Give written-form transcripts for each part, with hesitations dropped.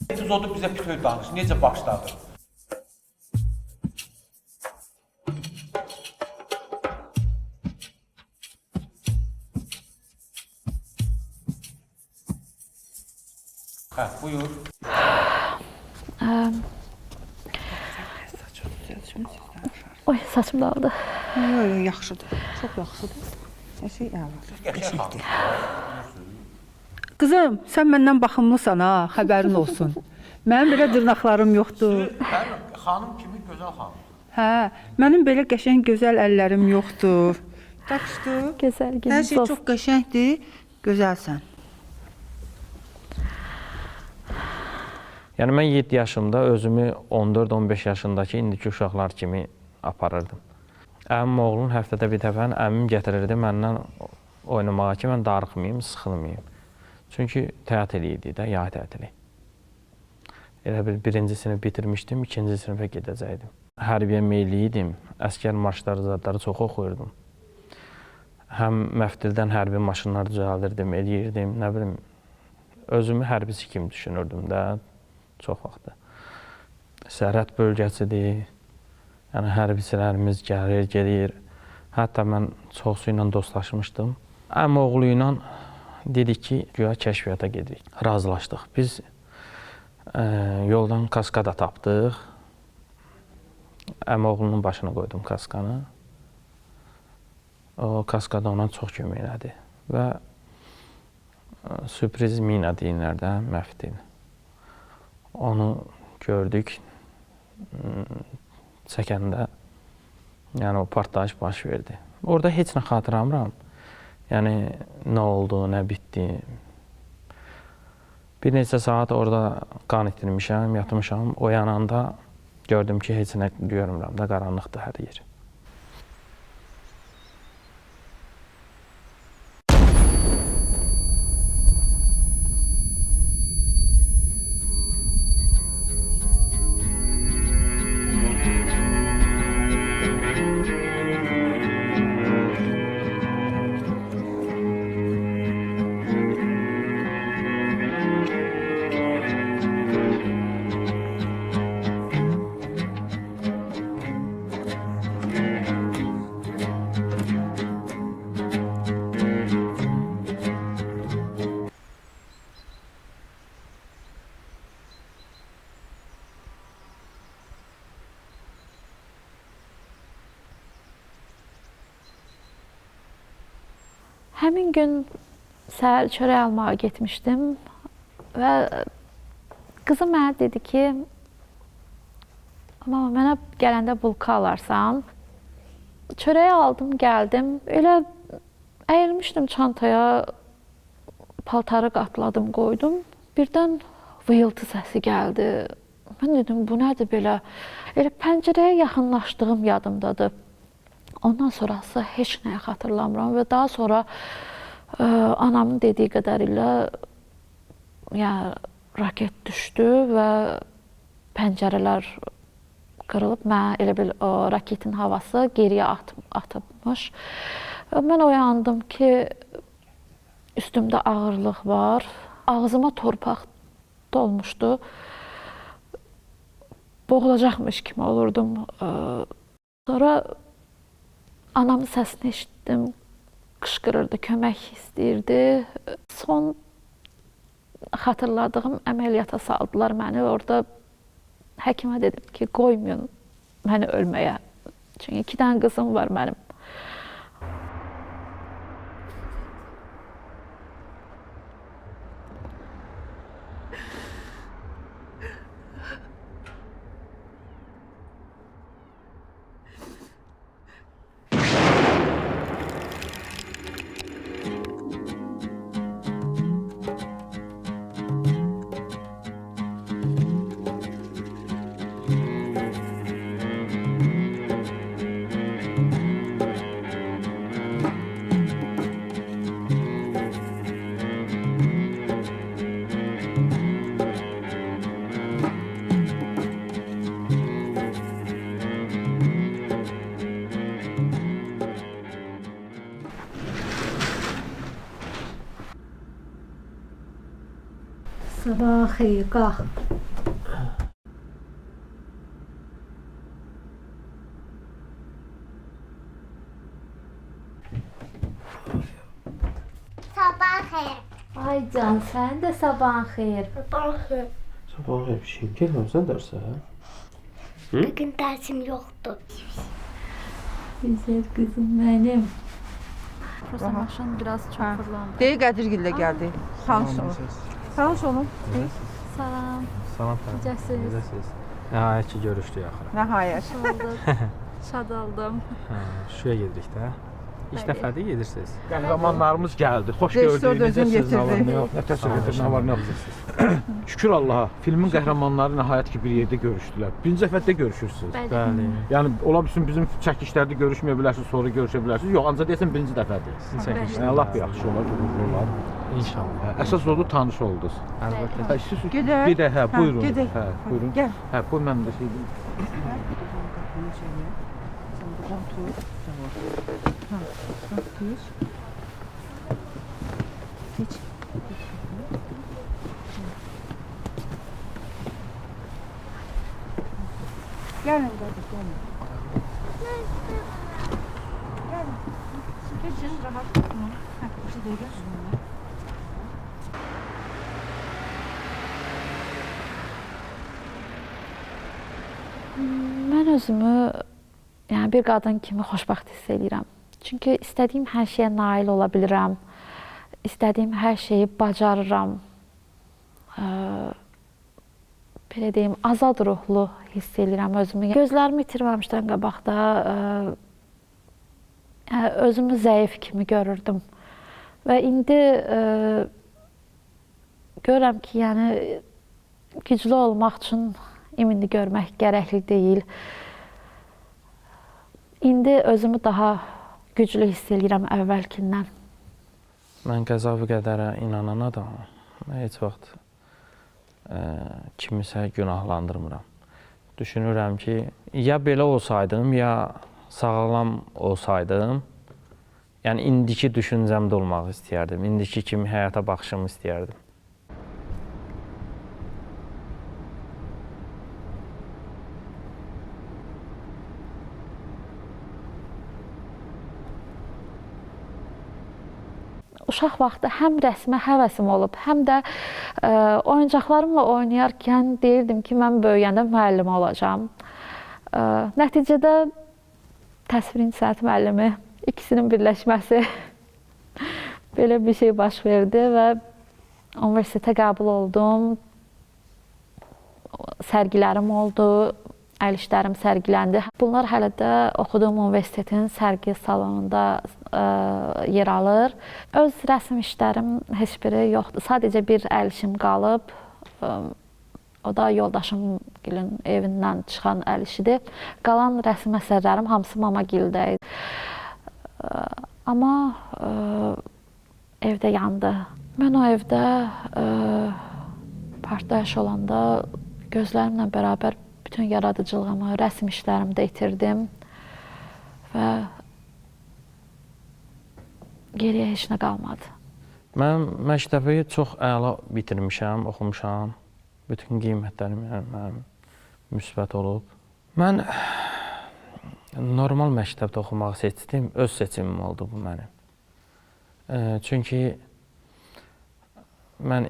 Epizodu bizə bütöv danış, necə başladı? Hə, buyur. Oy, saçım dağıldı. Yox, yaxşıdır. Çox yaxşıdır. Hər şey əla. Qızım, sən məndən baxımlısan ha, xəbərin olsun. Mənim belə dırnaqlarım yoxdur. Xanım kimi gözəl xanım. Hə, mənim belə qəşəng gözəl əllərim yoxdur. Tapışdı. Gözəl, Hər şey çox qəşəngdir, gözəlsən. Yəni mən 7 yaşımda özümü 14-15 yaşındakı indiki uşaqlar kimi aparırdım. Əmim oğlunun həftədə bir dəfə əmim gətirirdi məndən oynamağa ki, mən darıxmayayım, sıxılmayayım. Çünki təyat eləyirdik də, yay tətili. Elə bir birinci sinif bitirmişdim, ikinci sinifə gedəcəkdim. Hərbiyə meyilli idim, əskər marşları, zadları çox oxuyurdum. Həm məftildən hərbi maşınlar düzəldirdim, eləyirdim, nə bilim, özümü hərbisi kimi düşünürdüm də çox vaxtı. Sərhəd bölgəsidir, yəni hərbisilərimiz gəlir, gedir. Hətta mən çoxsu ilə dostlaşmışdım. Əmi oğlu ilə dedik ki, güya kəşfiyyata gedirik. Razılaşdıq. Biz yoldan kaskada tapdıq. Əmi oğlunun başına qoydum kaskanı. O kaskada ona çox kömək elədi. Və sürpriz mina deyirlər də, məftil. Onu gördük. Çəkəndə, yəni o partlayış baş verdi. Orada heç nə xatırlamıram. Yəni, nə oldu, nə bitdi. Bir neçə saat orada qan itirmişəm, yatmışam. Oyananda gördüm ki, heç nə görmürəm də, qaranlıqdır hər yer. Həmin gün səhər çörək almağa getmişdim və qızım mənə dedi ki, mama, mənə gələndə bulka alarsan. Çörəyi aldım, gəldim. Elə əyilmişdim çantaya, paltarı qatladım, qoydum. Birdən vıyıltı səsi gəldi. Mən dedim, bu nədir belə? Elə pəncərəyə yaxınlaşdığım yadımdadır. Ondan sonrası heç nəyə xatırlamıram və daha sonra anamın dediyi qədərilə yəni, raket düşdü və pəncərələr qırılıb. Mən elə bil o raketin havası geriyə atılmış Və mən oyandım ki, üstümdə ağırlıq var. Ağzıma torpaq dolmuşdu. Boğulacaqmış kimi olurdum. Sonra anamın səsini eşitdim. Qışqırırdı, kömək istəyirdi. Son xatırladığım əməliyyata saldılar məni. Orada həkimə dedim ki, qoymayın məni ölməyə. Çünki 2 dənə qızım var mənim. Sabahın xeyir, qalx. Sabah xeyir. Ay can, sənin də sabahın xeyir. Sabah xeyir. Sabah hemşire gelmiyorsan derse ha? Bugün dersim yoktu. Güzel qızım mənim. Prosta maşın biraz çox fırlandı. Deyir Qədirgillə gəldi. Tanış olun. Tanış olun. Salam. Salam. Necəsiz? Necəsiz? Nəhayət ki görüşdük axırı. Nəhayət. Şad oldum. Şuraya gedirik də. İlk dəfədir gedirsiniz. Qəhrəmanlarımız gəldi. Xoş Rejissor gördük. özüm getirdi. Nə təsəvvür nə var, nə yoxdur. Şükür Allaha, filmin qəhrəmanları nəhayət ki bir yerdə görüşdülər. Birinci dəfədə görüşürsünüz. Bəli. Yəni ola bilsin bizim çəkişlərdə görüşməyə bilərsiniz, sonra görüşə bilərsiniz. Yox, ancaq deyəsən birinci dəfədir. Sizin çəkişdə. Yəni lap yaxşı olar, uğurlu olar. İnşallah. Əsas odur tanış oldunuz. Əlbəttə. Hə, siz Gedək. gedək, hə, buyurun. gedək. Hə, buyurun. Gəl. Hə, bu mən də şey Gəlin Qədir, gəlin. Gəlin. Keçin, rahat tutun. Hə, bir dəqiqə. Mən özümü yəni bir qadın kimi xoşbəxt hiss edirəm. Çünki istədiyim hər şeyə nail ola bilirəm. İstədiyim hər şeyi bacarıram. Belə deyim, azad ruhlu hiss edirəm özümü. Gözlərimi itirməmişdən qabaqda yəni özümü zəif kimi görürdüm. Və indi görürəm ki, yəni güclü olmaq üçün imindi görmək gərəkli deyil. İndi özümü daha güclü hiss edirəm əvvəlkindən. Mən qəza və qədərə inanan adamam. Mən heç vaxt kimisə günahlandırmıram. Düşünürəm ki, ya belə olsaydım, ya sağlam olsaydım, yəni indiki düşüncəmdə olmaq istəyərdim. İndiki kimi həyata baxışımı istəyərdim. Uşaq vaxtı həm rəsmə həvəsim olub, həm də oyuncaqlarımla oynayarkən deyirdim ki, mən böyüyəndə müəllim olacağam. Nəticədə təsvir incəsənət müəllimi, ikisinin birləşməsi belə bir şey baş verdi və universitetə qəbul oldum. Sərgilərim oldu, əl işlərim sərgiləndi. Bunlar hələ də oxuduğum universitetin sərgi salonunda yer alır. Öz rəsm işlərim heç biri yoxdur. Sadəcə bir əl işim qalıb. O da yoldaşımın evindən çıxan əl işidir. Qalan rəsm əsərlərim hamısı Mamagildə idi. Amma evdə yandı. Mən o evdə partlayış olanda gözlərimlə bərabər bütün yaradıcılığımı rəsm işlərimdə itirdim və geriyə heç nə qalmadı. Mən məktəbi çox əla bitirmişəm, oxumuşam. Bütün qiymətlərim mənim müsbət olub. Mən normal məktəbdə oxumağı seçdim, öz seçimim oldu bu mənim. Çünki mən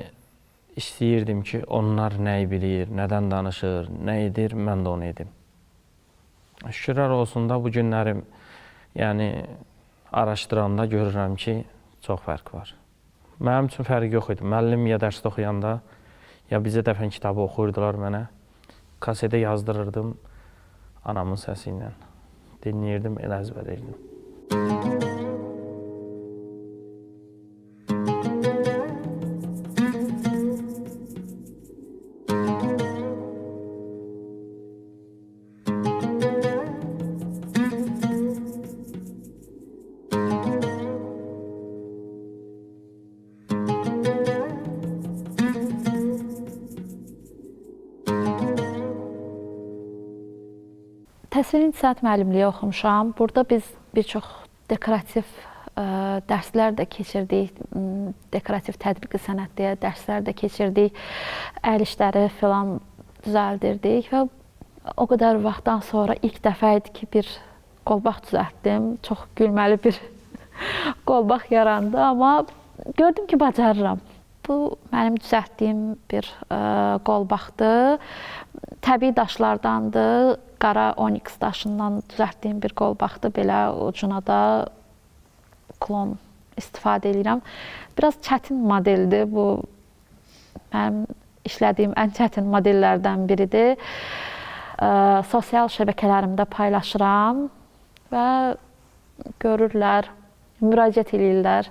istəyirdim ki, onlar nəyi bilir, nədən danışır, nə edir, mən də onu edim. Şükürlər olsun da bu günlərim, yəni araşdıranda görürəm ki, çox fərq var. Mənim üçün fərq yox idi. Müəllim ya dərsdə oxuyanda, ya bizə dəfən kitabı oxuyurdular mənə. Kasetə yazdırırdım anamın səsi ilə. Dinləyirdim, elə əzbərləyirdim. Təsvir incəsənət müəllimliyi oxumuşam. Burada biz bir çox dekorativ dərslər də keçirdik. Dekorativ tətbiqi sənət deyə dərslər də keçirdik. Əl işləri filan düzəldirdik və o qədər vaxtdan sonra ilk dəfə idi ki, bir qolbaq düzəltdim. Çox gülməli bir qolbaq yarandı, amma gördüm ki, bacarıram. Bu mənim düzəltdiyim bir qolbaqdır. Təbii daşlardandır. Qara oniks daşından düzəltdiyim bir qolbaqdır. Belə ucuna da klon istifadə edirəm. Biraz çətin modeldir bu. Mənim işlədiyim ən çətin modellərdən biridir. Sosial şəbəkələrimdə paylaşıram və görürlər, müraciət edirlər.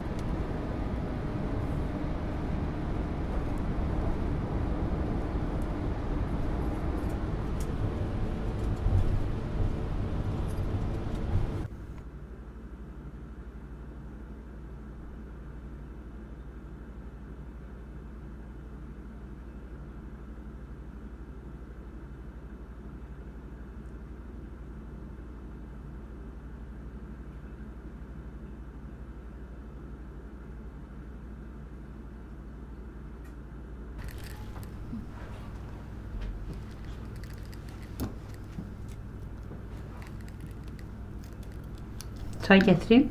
Çay gətirim.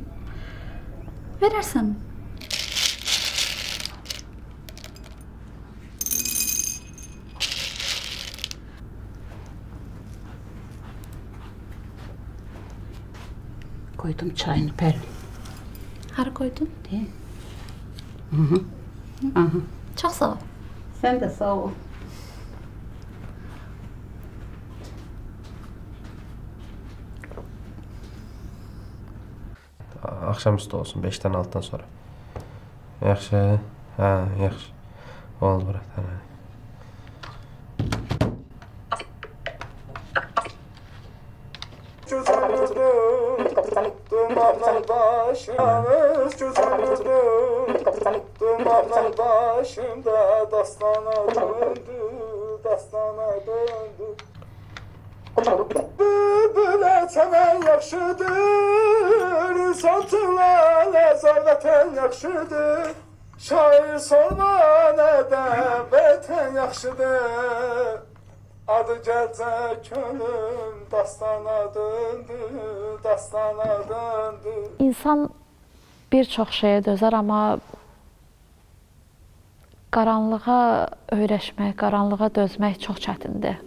Verərsən. Koydum çayını Pərvin. Hara qoydun? De. Aha. Çox sağ ol. Sən də sağ ol. Axşamüstü olsun 5-dən 6-dan sonra. Yaxşı. Hə, yaxşı. Oldu bırak. Hə. Dumanlar başımda dastana döndü, dastana döndü. Bülbülə çəmən yaxşıdır, santıla nəzarətən yaxşıdır. Şair sorma nədən vətən yaxşıdır. Adı gəlcə könlüm dastana döndü, dastana döndü. İnsan bir çox şeyə dözər, amma qaranlığa öyrəşmək, qaranlığa dözmək çox çətindir.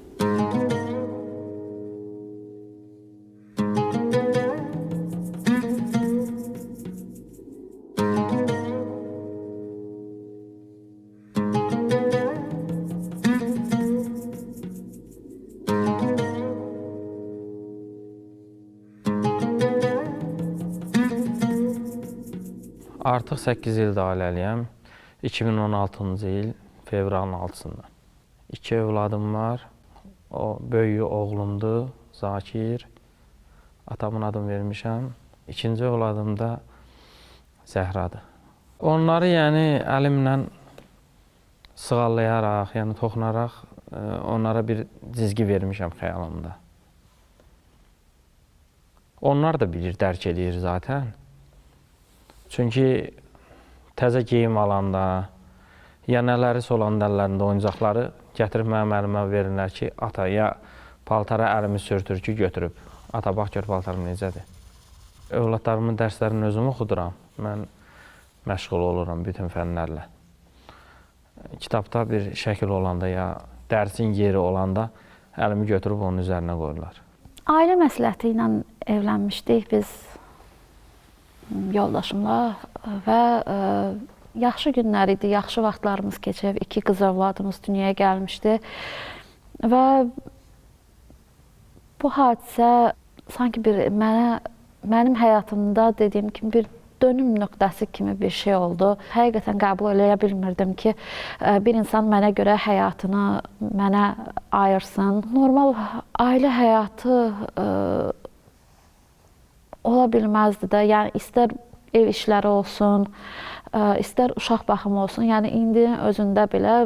Artıq 8 ildir ailəliyəm. 2016-cı il fevralın 6-sında. 2 övladım var. O böyüyü oğlumdur, Zakir. Atamın adını vermişəm. İkinci övladım da Zəhradır. Onları yəni əlimlə sığallayaraq, yəni toxunaraq onlara bir cizgi vermişəm xəyalımda. Onlar da bilir, dərk edir zaten. Çünki təzə geyim alanda, ya nələri olanda əllərində oyuncaqları gətirib mənim əlimə verirlər ki, ata, ya paltara əlimi sürtür ki, götürüb. Ata, bax gör paltarım necədir. Övladlarımın dərslərini özüm oxuduram. Mən məşğul oluram bütün fənlərlə. Kitabda bir şəkil olanda, ya dərsin yeri olanda əlimi götürüb onun üzərinə qoyurlar. Ailə məsləhəti ilə evlənmişdik biz yoldaşımla və yaxşı günlər idi, yaxşı vaxtlarımız keçib, 2 qız övladımız dünyaya gəlmişdi və bu hadisə sanki mənim həyatımda dediyim kimi bir dönüm nöqtəsi kimi bir şey oldu. Həqiqətən qəbul eləyə bilmirdim ki, bir insan mənə görə həyatını mənə ayırsın. Normal ailə həyatı ola bilməzdi də. Yəni istər ev işləri olsun, istər uşaq baxımı olsun. Yəni indi özündə belə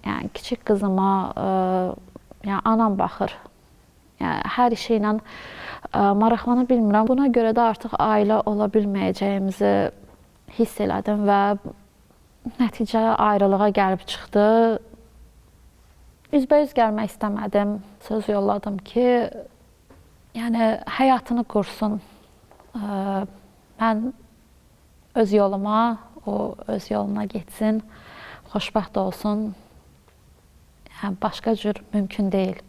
yəni kiçik qızıma yəni anam baxır. Yəni hər işi ilə maraqlana bilmirəm. Buna görə də artıq ailə ola bilməyəcəyimizi hiss elədim və nəticə ayrılığa gəlib çıxdı. Üzbəüz gəlmək istəmədim. Söz yolladım ki, yəni həyatını qursun. Mən öz yoluma, o öz yoluna getsin, xoşbəxt olsun. Yəni başqa cür mümkün deyil.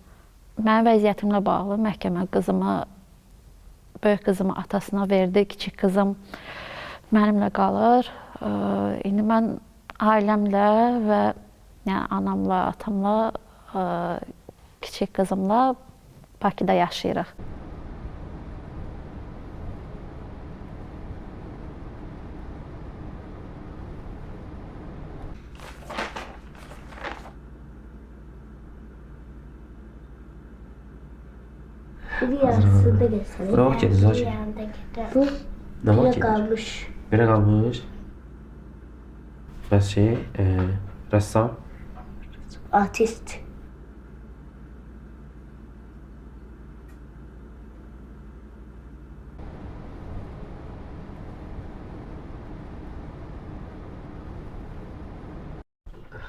Mənim vəziyyətimlə bağlı məhkəmə qızımı, böyük qızımı atasına verdi, kiçik qızım mənimlə qalır. İndi mən ailəmlə və yəni anamla, atamla, kiçik qızımla Bakıda yaşayırıq. Bir yarısında geçelim. Bura bak gediz Hacı. Bu Ne bak bire gediz? kalmış. Bire kalmış. Bəs şey, rəssam. Artist.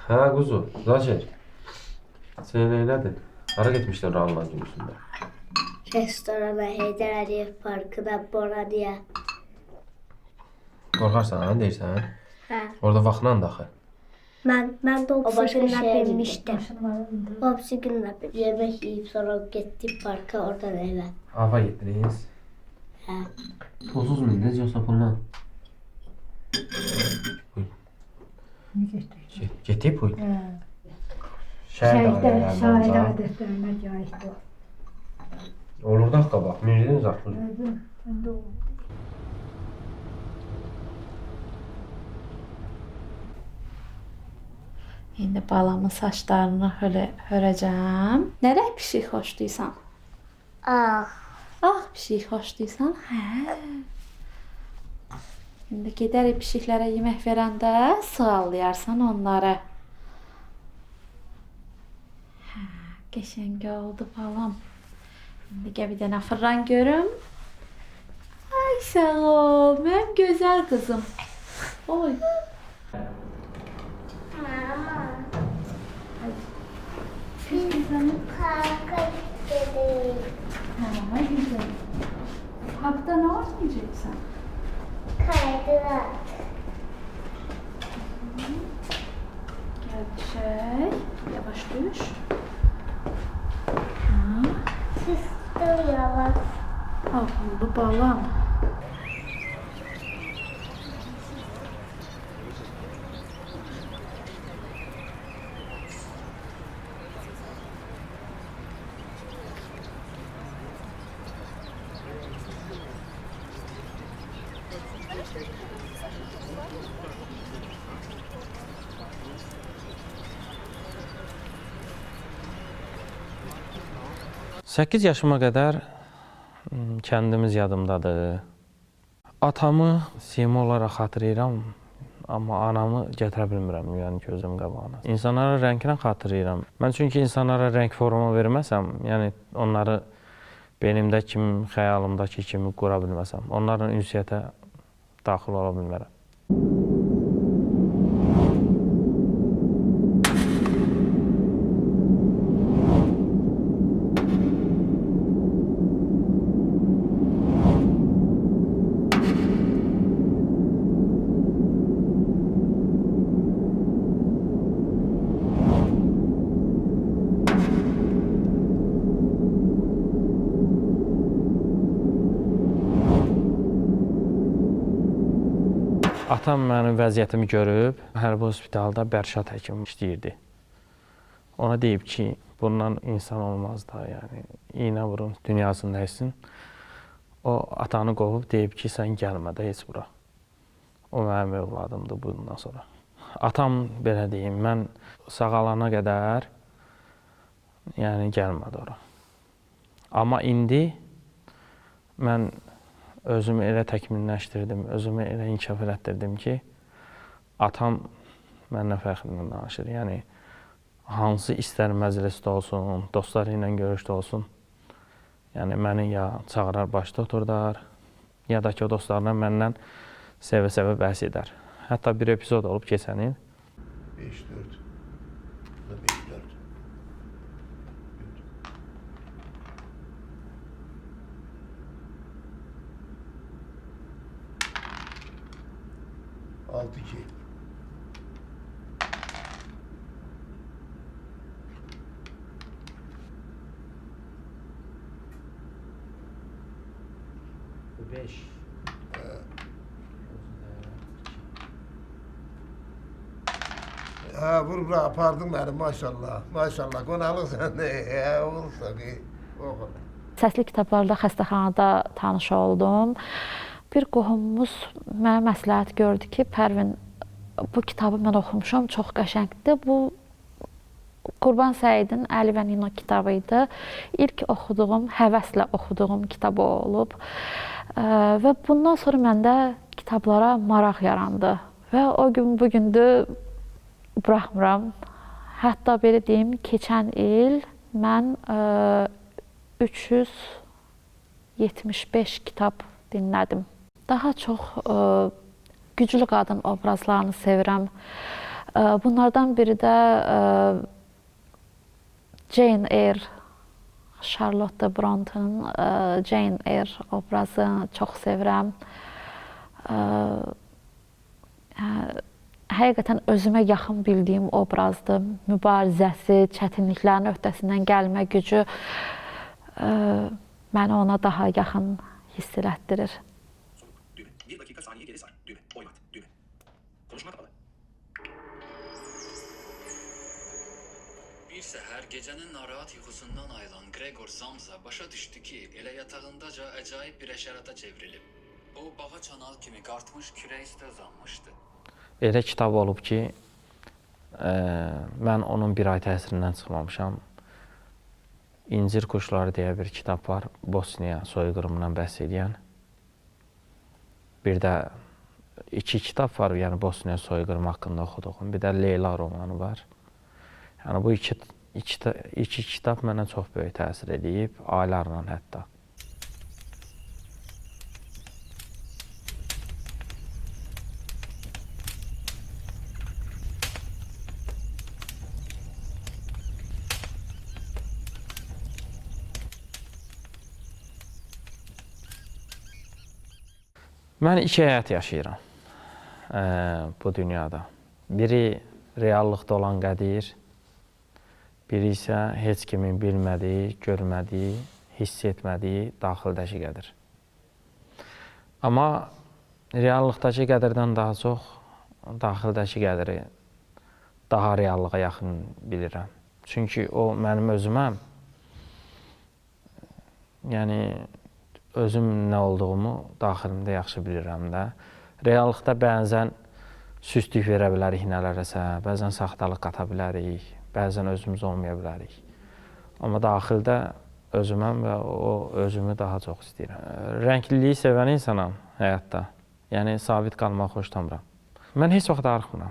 Hə, quzu, Zacer. Sən neylədin? Hara getmişdin Ralman günüsündə? Restorana, Heydər Əliyev Parkı'na, Bora'ya. Qorxarsan, deyirsən? Hə. Orada vaxtla da axı. Ben de o günler binmiştim. O günler yemek yiyip sonra gittik parka oradan eve. Ava getdiniz? Hə. Pulsuz mu indiniz yoxsa pulla? Getdik pul? Şəhid adətlərinə aiddir. Olur da qabaq, mirdiniz axı. İndi balamın saçlarını hörəcəm. Nə rəng pişik xoşlayırsan? Ah. Ağ pişik xoşlayırsan? Hə. İndi gedərik pişiklərə yemək verəndə sığallayarsan onları. Hə, qəşəng oldu balam. İndi gəl bir dənə fırlan görüm. Ay sağ ol, mənim gözəl qızım. Oy. Mama. Biz parka gidelim. Hə, güzel. Parkda nə oynayacaqsan? Kaydırak. Gel düşək. Yavaş düş. Sistem yavaş. Ağıllı balam. Səkkiz yaşıma qədər kəndimiz yadımdadır. Atamı sima olaraq xatırlayıram, amma anamı gətirə bilmirəm, yəni gözüm qabağına. İnsanlara rənglə xatırlayıram. Mən çünki insanlara rəng formu verməsəm, yəni onları beynimdə kimi, xəyalımdakı kimi qura bilməsəm, onlarla ünsiyyətə daxil ola bilmərəm. Atam mənim vəziyyətimi görüb, hərbi hospitalda Bərşad həkim işləyirdi. Ona deyib ki, bundan insan olmaz da, yəni iynə vurun, dünyasını dəysin. O atanı qovub deyib ki, sən gəlmə də heç bura. O mənim övladımdır bundan sonra. Atam belə deyim, mən sağalana qədər yəni gəlmədi ora. Amma indi mən özümü elə təkmilləşdirdim, özümü elə inkişaf elətdirdim ki, atam mənlə fəxrlə danışır. Yəni, hansı istər məclisdə olsun, dostları ilə görüşdə olsun, yəni məni ya çağırar başda oturdar, ya da ki, o dostlarına məndən sevə-sevə bəhs edər. Hətta bir epizod olub keçən il. 5-4. 5-4. 6-2. Ha, bura apardın məni, maşallah. Maşallah, qonaqlıq səndə. Olursa ki, oğul. Səsli kitablarla xəstəxanada tanış oldum. Bir qohumumuz mənə məsləhət gördü ki, Pərvin, bu kitabı mən oxumuşam, çox qəşəngdir. Bu Qurban Səidin Əli və Nino kitabı idi. İlk oxuduğum, həvəslə oxuduğum kitab olub. Və bundan sonra məndə kitablara maraq yarandı. Və o gün bugündür buraxmıram. Hətta belə deyim, keçən il mən 375 kitab dinlədim. Daha çox güclü qadın obrazlarını sevirəm. Bunlardan biri də Jane Eyre, Charlotte Bronte'nin Jane Eyre obrazını çox sevirəm. Həqiqətən özümə yaxın bildiyim obrazdır. Mübarizəsi, çətinliklərin öhdəsindən gəlmə gücü məni ona daha yaxın hiss elətdirir. Bir dakika saniye geri sar. Düğme. Oynat. Düğme. Konuşma kapalı. Bir səhər gecənin narahat yuxusundan ayılan Gregor Samsa başa düşdü ki, elə yatağındaca acayip bir həşərata çevrilib. O, bağa çanal kimi qartmış kürə üstə uzanmışdı. Elə kitab olub ki, mən onun bir ay təsirindən çıxmamışam. İncir Quşları deyə bir kitab var, Bosniya soyqırımından bəhs edən. Bir də 2 kitab var, yəni Bosniya soyqırımı haqqında oxuduğum. Bir də Leyla romanı var. Yəni bu iki kitab mənə çox böyük təsir edib, aylarla hətta. Mən 2 həyat yaşayıram bu dünyada. Biri reallıqda olan Qədir, biri isə heç kimin bilmədiyi, görmədiyi, hiss etmədiyi daxildəki Qədir. Amma reallıqdakı Qədirdən daha çox daxildəki Qədiri daha reallığa yaxın bilirəm. Çünki o mənim özümə, yəni özüm nə olduğumu daxilimdə yaxşı bilirəm də. Reallıqda bəzən süstlük verə bilərik nələrəsə, bəzən saxtalıq qata bilərik, bəzən özümüz olmaya bilərik. Amma daxildə özüməm və o özümü daha çox istəyirəm. Rəngliliyi sevən insanam həyatda. Yəni sabit qalmağı xoşlamıram. Mən heç vaxt darıxmıram.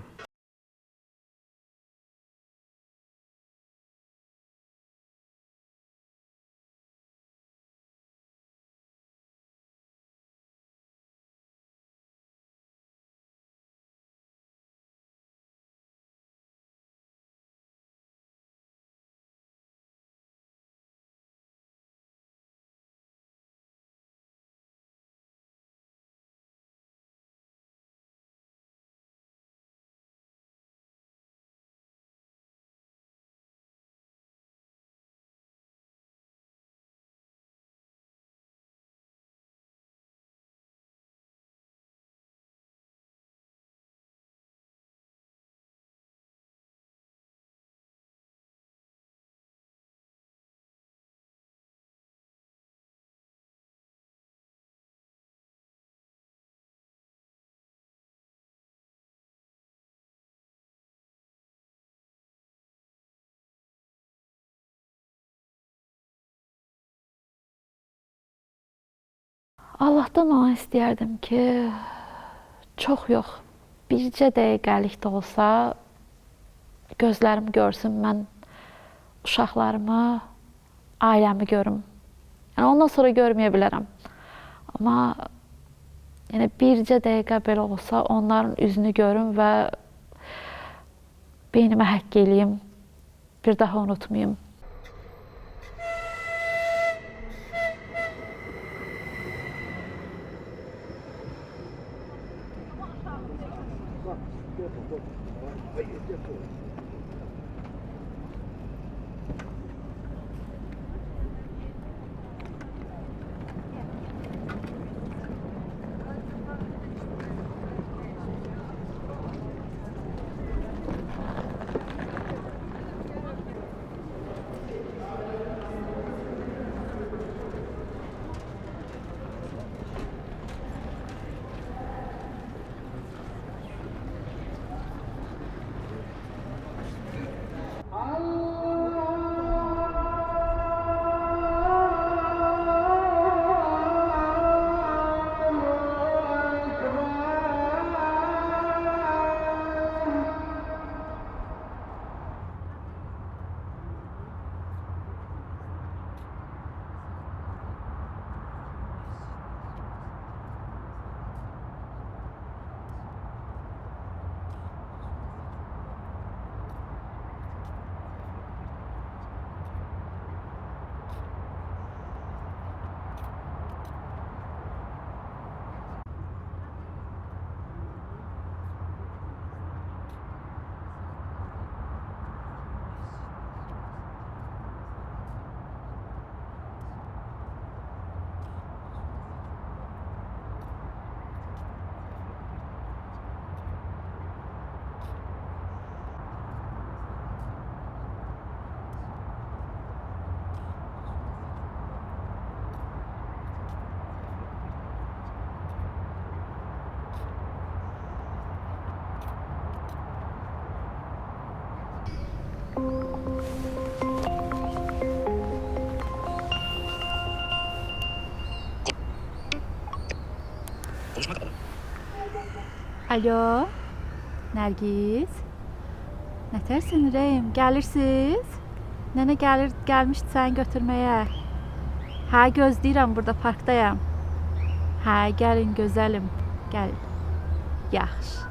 Allahdan ona istəyərdim ki, çox yox, bircə dəqiqəlik də olsa gözlərim görsün, mən uşaqlarımı, ailəmi görüm. Yəni ondan sonra görməyə bilərəm. Amma yəni bircə dəqiqə belə olsa onların üzünü görüm və beynimə həkk eləyim, bir daha unutmayım. Konuşma kapalı. Alo, Nərgiz. Nətərsən ürəyim, gəlirsiz? Nənə gəlmişdi səni götürməyə. Hə, gözləyirəm, burada parkdayam. Hə, gəlin gözəlim, gəlin. Yaxşı.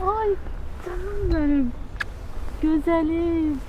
Ay canım benim, güzelim.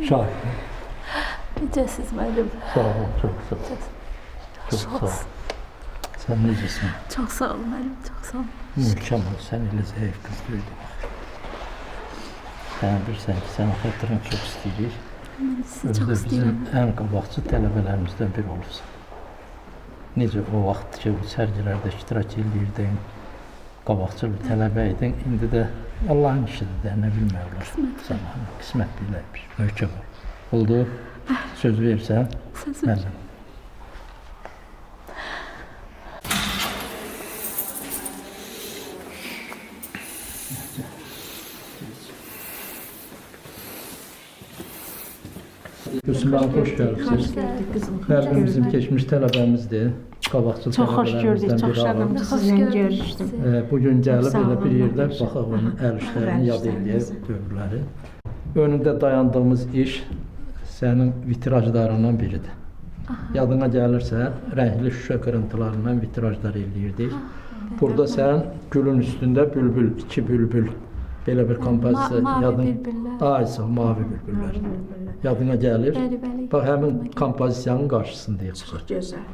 Şahit. Necəsiz müəllim? Sağ ol, çox sağ ol. Çox sağ ol. Sən necəsən? Çox sağ ol müəllim, çox sağ ol. Mükəmməl, sən elə zəif qız gördün. Sən bilirsən ki, sən xətrin çox istəyirik. Mən sizi çox istəyirəm. Bizim ən qabaqcı tələbələrimizdən biri olursan. Necə o vaxt ki, bu sərgilərdə iştirak edirdin, qabaqcı bir tələbə idin, indi də Allahın işidir də, nə bilmək olar. Qismət biləymiş, mükəmməl. Oldu, söz verirsən, mənim. Gülsüm Hanım, xoş gəldiniz. Məlim bizim keçmiş tələbəmizdir. Qabaqcıl tələbələrimizdən biri alın. Sizinlə görüşdüm. Bugün gəlib elə bir yerdə baxaq onun əl işlərini yad eləyək dövrləri. Önündə dayandığımız iş sənin vitrajlarından biridir. Yadına gəlirsə, rəngli şüşə qırıntılarından vitrajlar eləyirdik. Burada sən gülün üstündə bülbül, iki bülbül, belə bir kompozisiya. Mavi bülbüllər. Aysa, mavi bülbüllər. Yadına gəlir. Bax, həmin kompozisiyanın qarşısındayıq. Çox gözəl.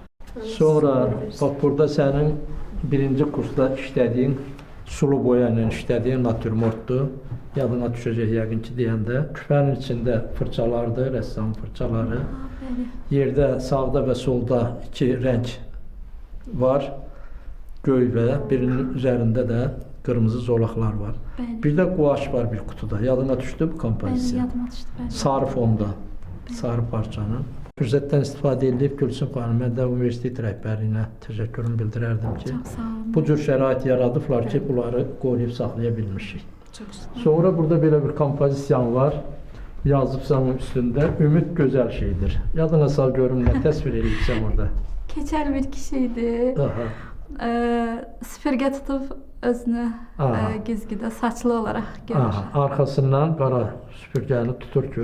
Sonra, bax, burada sənin birinci kursda işlədiyin, sulu boya ilə işlədiyin natürmortdur. Yadına düşəcək yəqin ki, deyəndə. Küpənin içində fırçalardır, rəssamın fırçaları. Yerdə sağda və solda iki rəng var. Göy və birinin üzərində də qırmızı zolaqlar var. Bir də quaş var bir kutuda. Yadına düşdü bu kompozisiya? Yadıma düşdü. Sarı fonda, sarı parçanın. Fürsətdən istifadə edib Gülsüm xanım, mən də universitet rəhbərliyinə təşəkkürümü bildirərdim ki, bu cür şərait yaradıblar ki, bunları qoruyub saxlaya bilmişik. Sonra burada belə bir kompozisiyan var. Yazıbsan üstündə, ümid gözəl şeydir. Yadına sal görüm, nə təsvir edibsən orada? Keçəl bir kişiydi. Süpürgə tutub özünü güzgüdə saçlı olaraq görür. Arxasından qara süpürgəni tutur ki,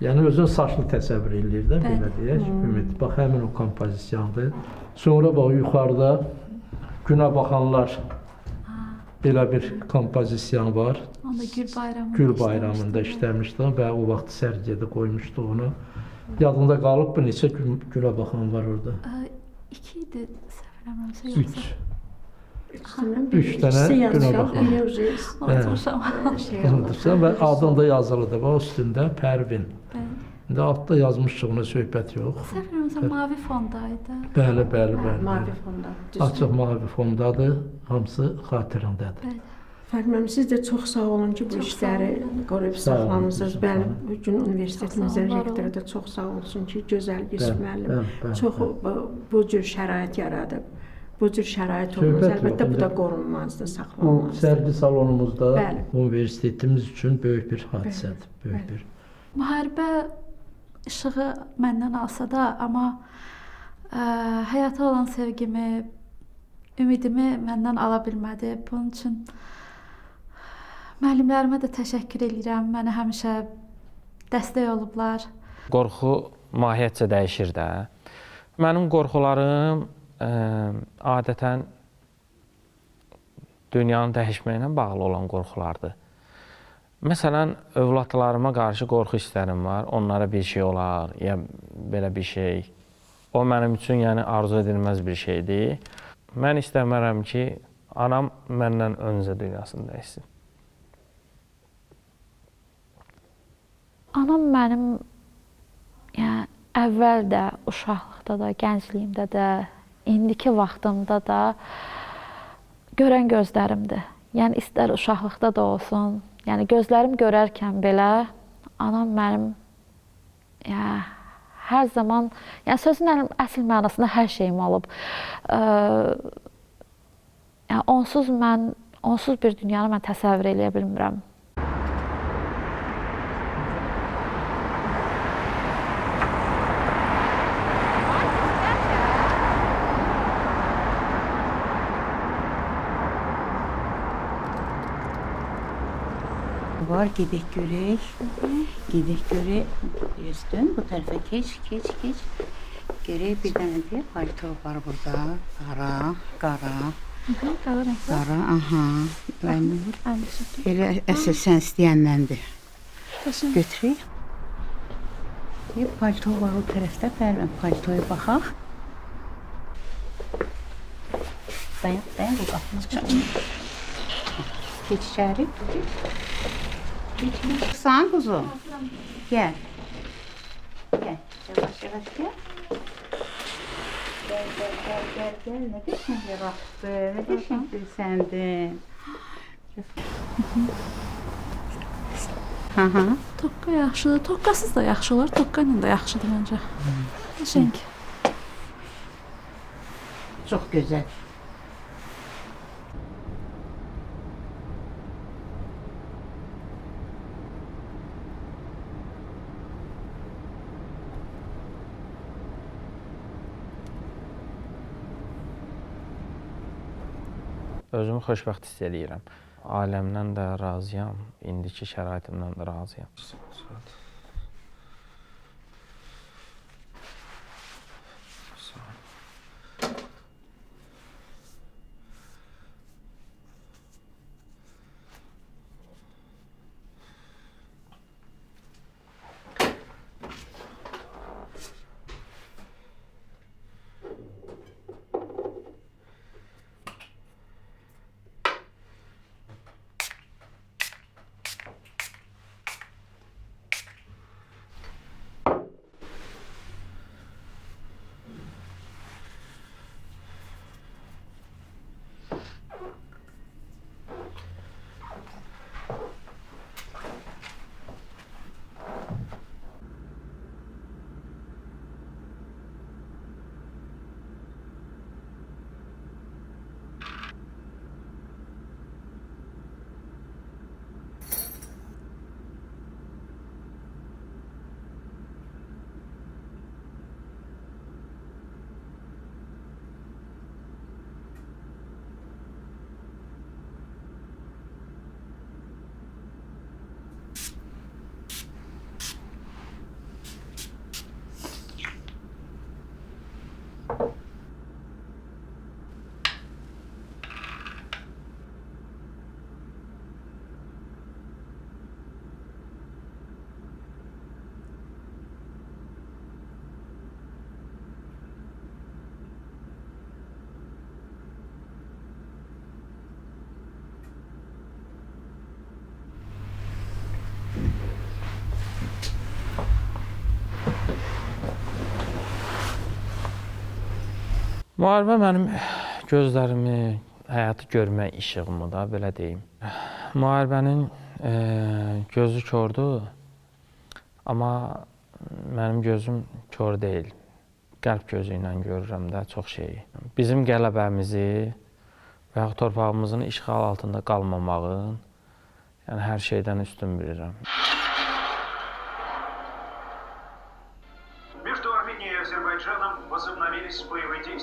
yəni özün saçlı təsəvvür edir də, belə deyək, ümid. Bax, həmin o kompozisiyandır. Sonra bax, yuxarıda günə baxanlar belə bir kompozisiyan var. Onda Gül bayramında işləmişdi və o vaxt sərgidə qoymuşdu onu. Yadında qalıb bu neçə gülə baxan var orada? 2 idi, səhv eləmirəmsə. 3 dənə günə baxan. Unutmuşam və adın da yazılıdır. Bax, üstündə Pərvin. İndi altda yazmışıq, söhbət yox. Səhv eləmirəmsə, mavi fondaydı. Bəli. Mavi fonda. Açıq mavi fondadır, hamısı xatirindədir. Fərqməm, siz də çox sağ olun ki, bu işləri qoruyub saxlamısınız. Bəli, bugün universitetimizin rektoru da çox sağ olsun ki, gözəl Yusuf müəllim çox bu cür şərait yaradıb. Bu cür şərait olmaz, əlbəttə bu da qorunmazdı, saxlanmazdı. Bu sərgi salonumuzda universitetimiz üçün böyük bir hadisədir, böyük bir. Müharibə işığı məndən alsa da, amma həyata olan sevgimi, ümidimi məndən ala bilmədi. Bunun üçün müəllimlərimə də təşəkkür edirəm. Mənə həmişə dəstək olublar. Qorxu mahiyyətcə dəyişir də. Mənim qorxularım adətən dünyanın dəyişməyinə bağlı olan qorxulardır. Məsələn, övladlarıma qarşı qorxu hisslərim var. Onlara bir şey olar, ya belə bir şey. O mənim üçün yəni arzu edilməz bir şeydir. Mən istəmərəm ki, anam məndən öncə dünyasında etsin. Anam mənim əvvəl də, uşaqlıqda da, gəncliyimdə də, indiki vaxtımda da görən gözlərimdir. Yəni, istər uşaqlıqda da olsun, yəni gözlərim görərkən belə, anam mənim hər zaman, yəni sözün əsl mənasında hər şeyim olub. Onsuz bir dünyanı mən təsəvvür eləyə bilmirəm. Var, gedək görək. Gedək görək. Üstün, bu tərəfə keç. Görək, bir dənə də palto var burada. Qara, aha. Elə əsl sən istəyəndəndir. Götürək. Bir palto var o tərəfdə. Bəli, paltoya baxaq. Dayan, bu qapını açalım. Geç içəri. Geç. San quzum. Gəl. Yavaş gəl. Gəl. Nə qəşəng yaraşdı. Nə qəşəng səndin. Tokka yaxşıdır. Tokkasız da yaxşı olar. Tokka ilə də yaxşıdır məncə. Qəşəng. Çox gözəl. Özümü xoşbəxt hiss edirəm. Ailəmdən də razıyam, indiki şəraitimdən də razıyam. Müharibə mənim gözlərimi, həyatı görmə işığımı da, belə deyim. Müharibənin gözü kordur, amma mənim gözüm kor deyil. Qəlb gözü ilə görürəm də çox şeyi. Bizim qələbəmizi və yaxud torpağımızın işğal altında qalmamağın, yəni hər şeydən üstün bilirəm.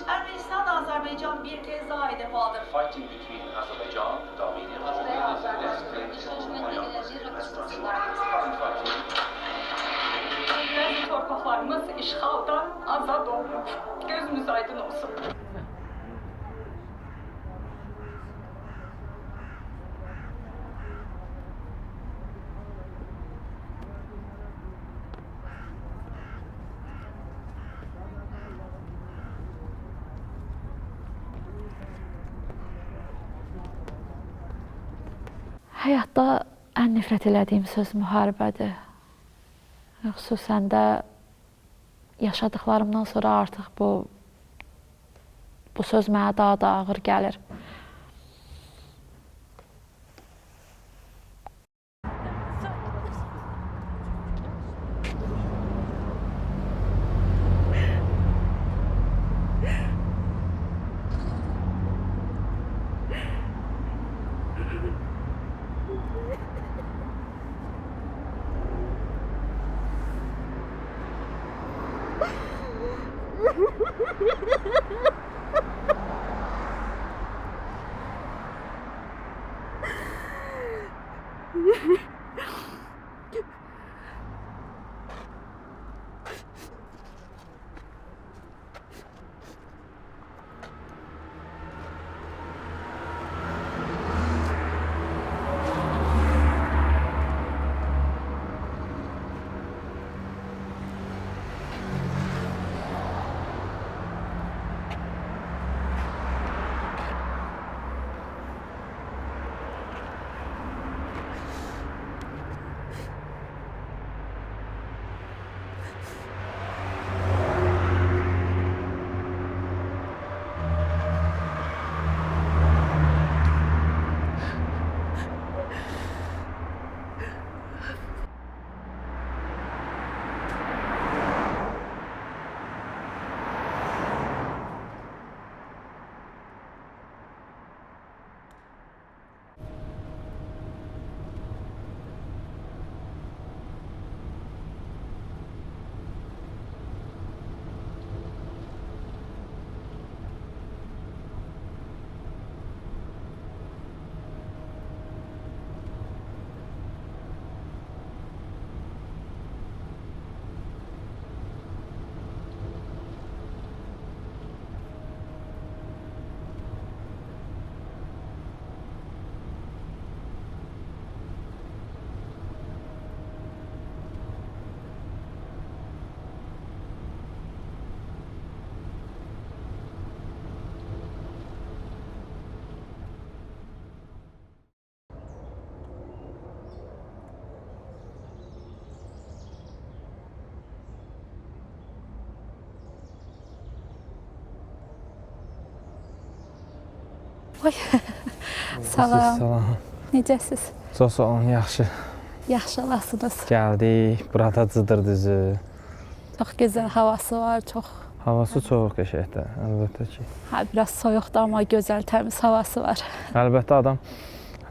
Ermenistan ve Azerbaycan bir kez daha hedef aldı. Torpaqlarımız işğaldan azad olmuş. Gözümüz aydın olsun. Həyatda ən nifrət elədiyim söz müharibədir. Xüsusən də yaşadıklarımdan sonra artıq bu söz mənə daha da ağır gəlir. Oy. Salam. Salam. Necəsiz? Çox sağ olun, yaxşı. Yaxşı olasınız. Gəldik, burada Cıdır düzü. Çox gözəl havası var, çox. Havası çox qəşəngdir, əlbəttə ki. Hə, biraz soyuqdur amma gözəl, təmiz havası var. Əlbəttə adam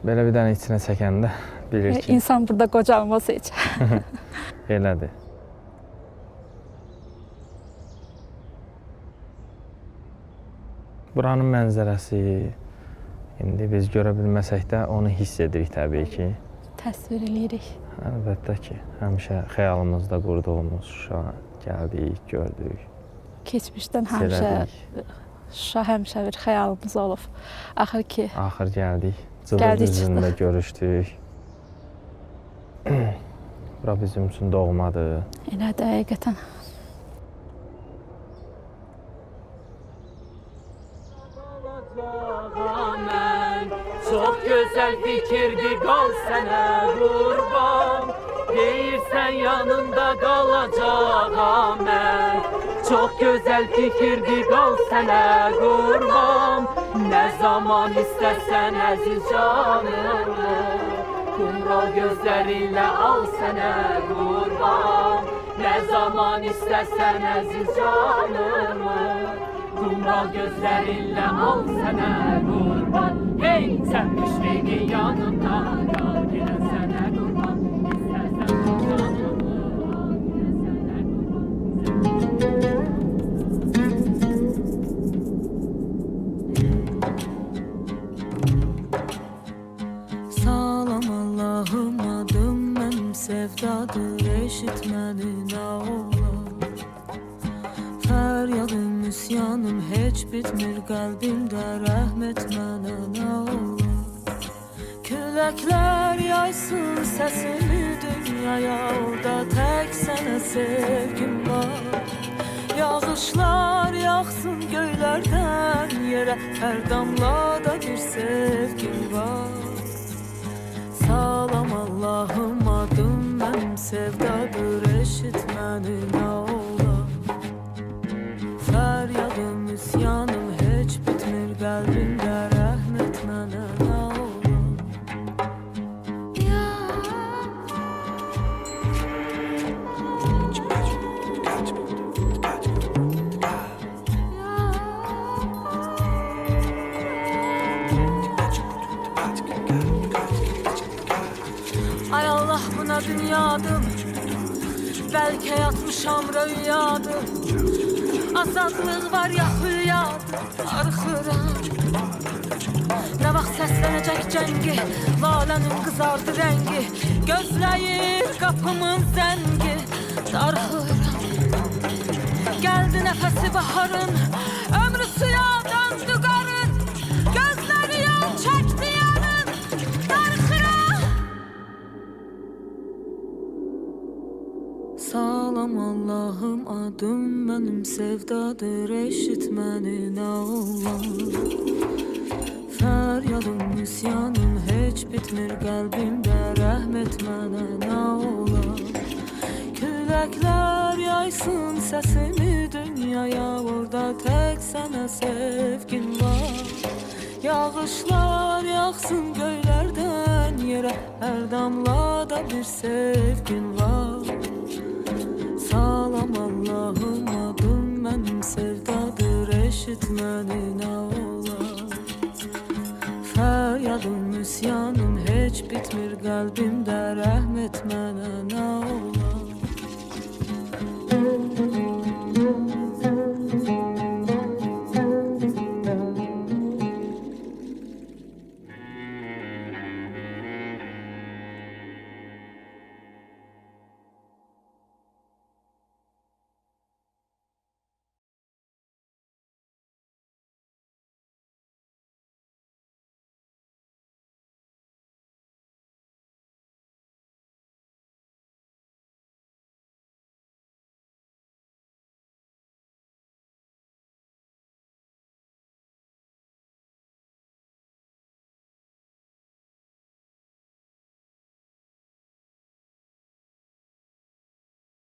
belə bir dənə içinə çəkəndə bilir ki. İnsan burada qocalmaz heç. Elədir. Buranın mənzərəsi, indi biz görə bilməsək də onu hiss edirik təbii ki. Təsvir eləyirik. Əlbəttə ki, həmişə xəyalımızda qurduğumuz Şuşa gəldik, gördük. Keçmişdən həmişə Şuşa həmişə bir xəyalımız olub. Axır ki, axır gəldik. Cıdır düzündə görüşdük. Bura bizim üçün doğmadır. Elədir, həqiqətən. Çok güzel fikirdi qal sənə qurban. Deyirsən yanında qalacağam mən. Çok güzel fikirdi qal sənə qurban. Nə zaman istəsən əziz canımı. Kumral gözlərinlə al sənə qurban. Nə zaman istəsən əziz canımı. Kumral gözlərinlə al sənə qurban. Hey, sən müşriqin yanında qal, yenə sənə qurban. İstərsən canımı, yenə sənə qurban. Salam Allahım, adım mənim sevdadır, eşit məni nə olar. Fəryadım, üsyanım heç bitmir qəlbimdə, rəhm et mənə nə olar. Küləklər yaysın səsimi dünyaya, orada tək sənə sevgim var. Yağışlar yağsın göylərdən yerə, hər damlada bir sevgim var. Salam Allahım, adım mənim sevdadır, eşit məni nə olar. Fəryadım, üsyanım heç bitmir qəlbimdə, rəhm et mənə nə olar. Ay Allah, bu nə dünyadır, bəlkə yatmışam rüyadır. Azadlıq var ya hülyadır, darıxıram. Nə vaxt səslənəcək cəngi, lalənin qızardı rəngi. Gözləyir qapımın zəngi, darıxıram. Gəldi nəfəsi baharın, ömrü suya döndü qarın. Gözləri yan çəkdi yarın, darıxıram. Salam Allahım, adım mənim sevdadır, eşit məni nə olar. Fəryadım, üsyanım heç bitmir qəlbimdə, rəhm et mənə nə olar. Küləklər yaysın səsimi dünyaya, orada tək sənə sevgim var. Yağışlar yağsın göylərdən yerə, hər damlada bir sevgim var. Salam Allahım, adım mənim sevdadır, eşit məni nə olar. Fəryadım, üsyanım heç bitmir qəlbimdə, rəhm et mənə nə olar.